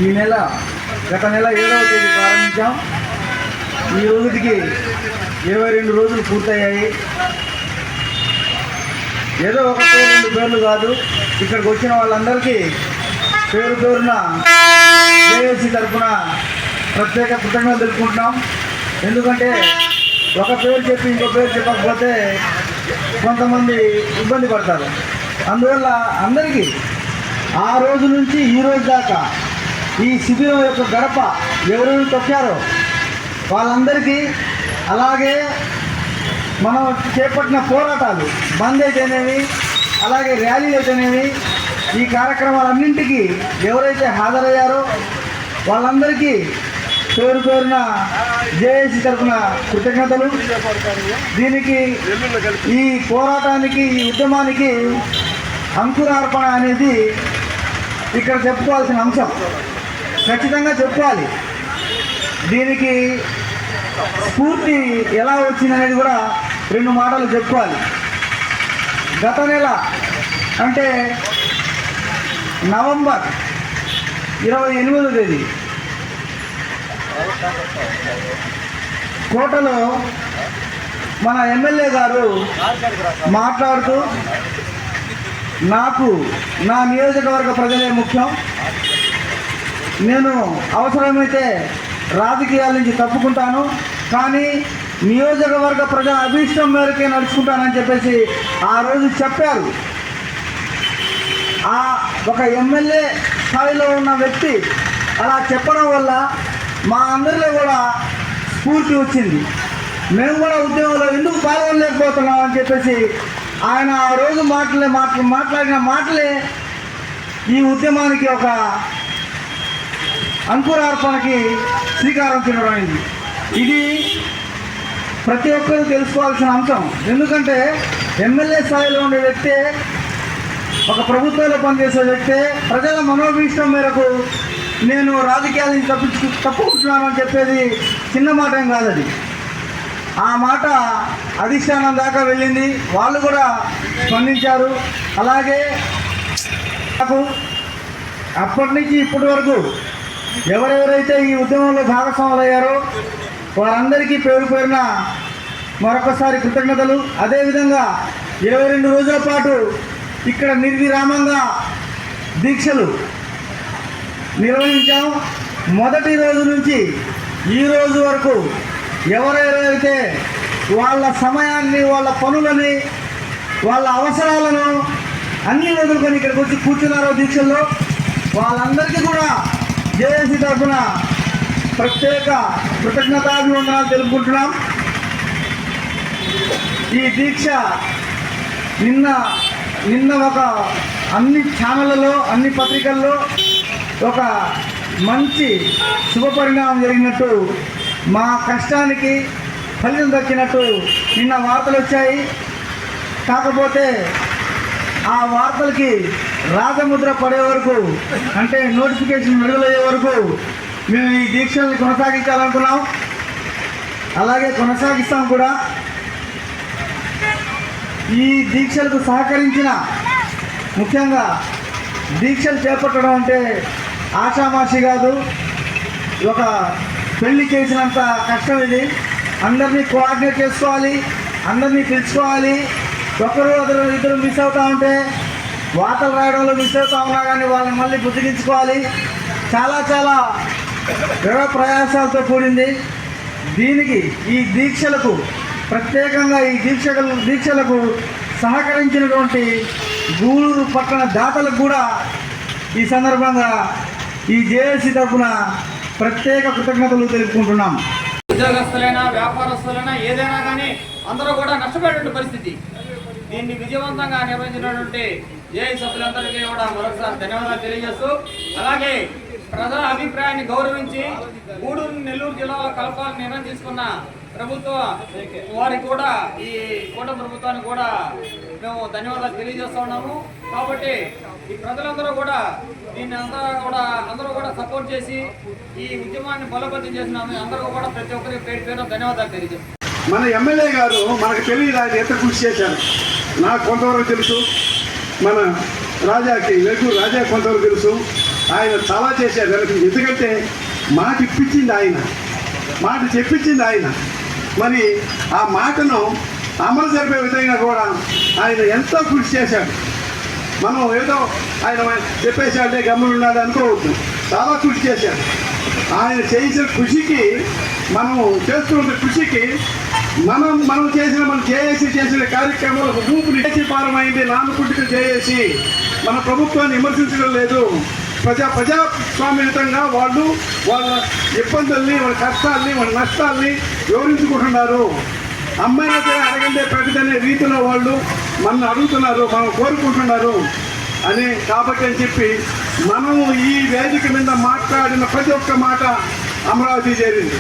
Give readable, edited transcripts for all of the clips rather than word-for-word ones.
ఈ నెల గత నెల 7వ తేదీ ప్రారంభించాం. ఈ రోజుకి 22 రోజులు పూర్తయ్యాయి. ఏదో ఒక పేరు 2 పేర్లు కాదు, ఇక్కడికి వచ్చిన వాళ్ళందరికీ పేరు పేరున జేఏసీ తరఫున ప్రత్యేక కృతజ్ఞతలు తెలుపుకుంటున్నాం. ఎందుకంటే ఒక పేరు చెప్పి ఇంకో పేరు చెప్పకపోతే కొంతమంది ఇబ్బంది పడతారు. అందువల్ల అందరికీ ఆ రోజు నుంచి ఈ రోజు దాకా ఈ శిబిరం యొక్క గడప ఎవరెవరు తొక్కారో వాళ్ళందరికీ, అలాగే మనం చేపట్టిన పోరాటాలు బంద్ అయితేనేవి, అలాగే ర్యాలీలు అయితేనేవి, ఈ కార్యక్రమాలన్నింటికీ ఎవరైతే హాజరయ్యారో వాళ్ళందరికీ పేరు పేరున జేఏసీ తరఫున కృతజ్ఞతలు. దీనికి, ఈ పోరాటానికి, ఈ ఉద్యమానికి అంకురార్పణ అనేది ఇక్కడ చెప్పుకోవాల్సిన అంశం. ఖచ్చితంగా చెప్పుకోవాలి. దీనికి స్ఫూర్తి ఎలా వచ్చిందనేది కూడా 2 మాటలు చెప్పుకోవాలి. గత నెల అంటే నవంబర్ 28వ తేదీ కోటలో మన ఎమ్మెల్యే గారు మాట్లాడుతూ, నాకు నా నియోజకవర్గ ప్రజలే ముఖ్యం, నేను అవసరమైతే రాజకీయాల నుంచి తప్పుకుంటాను, కానీ నియోజకవర్గ ప్రజల అభీష్టం మేరకే నడుచుకుంటానని చెప్పేసి ఆ రోజు చెప్పారు. ఆ ఒక ఎమ్మెల్యే స్థాయిలో ఉన్న వ్యక్తి అలా చెప్పడం వల్ల మా అందరిలో కూడా స్ఫూర్తి వచ్చింది. మేము కూడా ఉద్యమంలో ఎందుకు పాల్గొనలేకపోతున్నాం అని చెప్పేసి ఆయన ఆ రోజు మాట్లాడిన మాటలే ఈ ఉద్యమానికి ఒక అంకురార్పణకి శ్రీకారం చుట్టమైంది. ఇది ప్రతి ఒక్కరూ తెలుసుకోవాల్సిన అంశం. ఎందుకంటే ఎమ్మెల్యే స్థాయిలో ఉండే వ్యక్తే, ఒక ప్రభుత్వంలో పనిచేసే వ్యక్తే ప్రజల మనోభీష్టం మేరకు నేను రాజకీయాల నుంచి తప్పుకుంటున్నాను అని చెప్పేది చిన్న మాట ఏం కాదు. అది ఆ మాట అధిష్టానం దాకా వెళ్ళింది, వాళ్ళు కూడా స్పందించారు. అలాగే అప్పటి నుంచి ఇప్పటి వరకు ఎవరెవరైతే ఈ ఉద్యమంలో భాగస్వాములు అయ్యారో వారందరికీ పేరు పేరున మరొకసారి కృతజ్ఞతలు. అదేవిధంగా 22 రోజుల పాటు ఇక్కడ నిర్విరామంగా దీక్షలు నిర్వహించాం. మొదటి రోజు నుంచి ఈ రోజు వరకు ఎవరెవరైతే వాళ్ళ సమయాన్ని, వాళ్ళ పనులని, వాళ్ళ అవసరాలను అన్నీ వదులుకొని ఇక్కడికి వచ్చి కూర్చున్నారో దీక్షల్లో, వాళ్ళందరికీ కూడా జేఏసీ తరఫున ప్రత్యేక కృతజ్ఞతాభివందనాలు తెలుపుకుంటున్నాం. ఈ దీక్ష నిన్న ఒక అన్ని ఛానళ్ళలో, అన్ని పత్రికల్లో ఒక మంచి శుభపరిణామం జరిగినట్టు, మా కష్టానికి ఫలితం దక్కినట్టు నిన్న వార్తలు వచ్చాయి. కాకపోతే ఆ వార్తలకి రాజముద్ర పడే వరకు, అంటే నోటిఫికేషన్ విడుదలయ్యే వరకు మేము ఈ దీక్షల్ని కొనసాగించాలనుకున్నాం. అలాగే కొనసాగిస్తాం కూడా. ఈ దీక్షలకు సహకరించిన, ముఖ్యంగా దీక్షలు చేపట్టడం అంటే ఆషామాషి కాదు, ఒక పెళ్లి చేసినంత కష్టం ఇది. అందరినీ కోఆర్డినేట్ చేసుకోవాలి, అందరినీ పిలుచుకోవాలి. ఒకరు ఇద్దరు మిస్ అవుతూ ఉంటే, వార్తలు రాయడంలో మిస్ అవుతా ఉన్నా కానీ వాళ్ళని మళ్ళీ బుద్ధిగించుకోవాలి. చాలా చాలా వ్యవ ప్రయాసాలతో కూడింది. దీనికి, ఈ దీక్షలకు ప్రత్యేకంగా ఈ దీక్షలకు సహకరించినటువంటి గూడూరు పట్టణ దాతలకు కూడా ఈ సందర్భంగా ఈ జేఏసీ తరఫున ప్రత్యేక కృతజ్ఞతలు తెలుపుకుంటున్నాం. ఉద్యోగస్తులైనా, వ్యాపారస్తులైనా, ఏదైనా కానీ అందరూ కూడా నష్టపోయేటువంటి పరిస్థితి. దీన్ని విజయవంతంగా నిర్వహించినటువంటి జేఏసీ సభ్యులందరికీ కూడా మరొకసారి ధన్యవాదాలు తెలియజేస్తూ, అలాగే ప్రజల అభిప్రాయాన్ని గౌరవించి గూడూరు, నెల్లూరు జిల్లాలో కలపాలని నిర్ణయం తీసుకున్న ప్రభుత్వం వారికి కూడా, ఈ కూటమి ప్రభుత్వానికి కూడా మేము ధన్యవాదాలు తెలియజేస్తూ ఉన్నాము. కాబట్టి ఈ ప్రజలందరూ కూడా దీన్ని అందరూ కూడా సపోర్ట్ చేసి ఈ ఉద్యమాన్ని బలోపేతం చేసినాము. అందరూ కూడా ప్రతి ఒక్కరికి పేరు పేరు ధన్యవాదాలు తెలియజేస్తాం. మన ఎమ్మెల్యే గారు మనకు తెలియదు ఆయన ఎంత కృషి చేశారు. నాకు కొంతవరకు తెలుసు, మన రాజాకి వెలుగు రాజా కొంతవరకు తెలుసు. ఆయన చాలా చేశారు వెనక. ఎందుకంటే మాట ఇప్పించింది ఆయన, మాట చెప్పించింది ఆయన. మరి ఆ మాటను అమలు జరిపే విధంగా కూడా ఆయన ఎంతో కృషి చేశాడు. మనం ఏదో ఆయన చెప్పేశాడే గమ్మున ఉన్నాడు అనుకోవద్దు. చాలా కృషి చేశాడు. ఆయన చేసిన కృషికి, మనము చేస్తున్న కృషికి మనం చేసిన మన జేఏసీ చేసిన కార్యక్రమాలకు ఊపిరి పారమైంది. నాన్నకుట్టుకు జేఏసీ మన ప్రభుత్వాన్ని విమర్శించడం లేదు. ప్రజాస్వామ్యయుతంగా వాళ్ళ ఇబ్బందుల్ని, వాళ్ళ కష్టాల్ని, వాళ్ళ నష్టాల్ని వివరించుకుంటున్నారు. అమ్మాయిలైతే అడగండి ప్రకటనే రీతిలో వాళ్ళు మనం అడుగుతున్నారు, మనం కోరుకుంటున్నారు అని. కాబట్టి అని చెప్పి మనము ఈ వేదిక మీద మాట్లాడిన ప్రతి ఒక్క మాట అమరావతి చేరింది.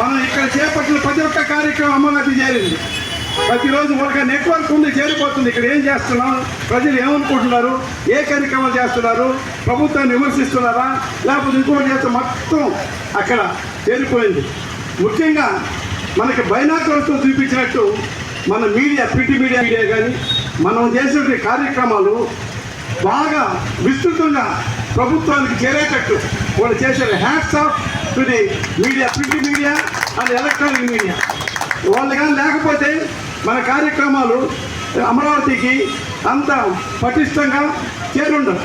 మనం ఇక్కడ చేపట్టిన ప్రతి ఒక్క కార్యక్రమం అమరావతి చేరింది. ప్రతిరోజు ఒక నెట్వర్క్ ఉంది, చేరిపోతుంది. ఇక్కడ ఏం చేస్తున్నాం, ప్రజలు ఏమనుకుంటున్నారు, ఏ కార్యక్రమాలు చేస్తున్నారు, ప్రభుత్వాన్ని విమర్శిస్తున్నారా లేకపోతే ఇంకోటి చేస్తే మొత్తం అక్కడ చేరిపోయింది. ముఖ్యంగా మనకి బైనాకులర్స్తో చూపించినట్టు మన మీడియా, ప్రింట్ మీడియా కానీ మనం చేసే కార్యక్రమాలు బాగా విస్తృతంగా ప్రభుత్వానికి చేరేటట్టు వాళ్ళు చేసే hats off to the media, print media and electronic media. వాళ్ళు కానీ లేకపోతే మన కార్యక్రమాలు అమరావతికి అంత పటిష్టంగా చేరుండవు.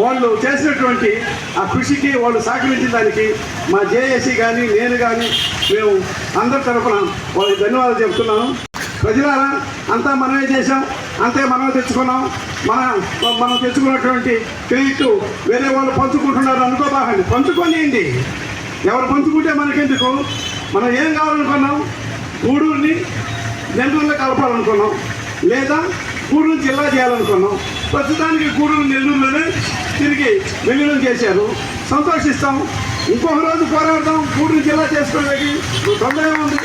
వాళ్ళు చేసినటువంటి ఆ కృషికి, వాళ్ళు సహకరించిన దానికి మా జేఏసీ కానీ, నేను కానీ, మేము అందరి తరఫున వాళ్ళకి ధన్యవాదాలు చెప్తున్నాను. ప్రజలారా, అంతా మనమే చేసాం, అంతే మనమే తెచ్చుకున్నాం. మనం తెచ్చుకున్నటువంటి క్రెడిట్ వేరే వాళ్ళు పంచుకుంటున్నారు అనుకోబాకండి. పంచుకోనియండి, ఎవరు పంచుకుంటే మనకెందుకు. మనం ఏం కావాలనుకున్నాం, గూడూరుని నెల్లూరులో కలపాలనుకున్నాం, లేదా గూడూరు జిల్లా చేయాలనుకున్నాం. ప్రస్తుతానికి గూడూరు నెల్లూరులోనే తిరిగి విలీనం చేశారు. సంతోషిస్తాం. ఇంకొక రోజు పోరాడదాం, గూడూరు జిల్లా చేసుకోవడానికి తొందర ఏముంది.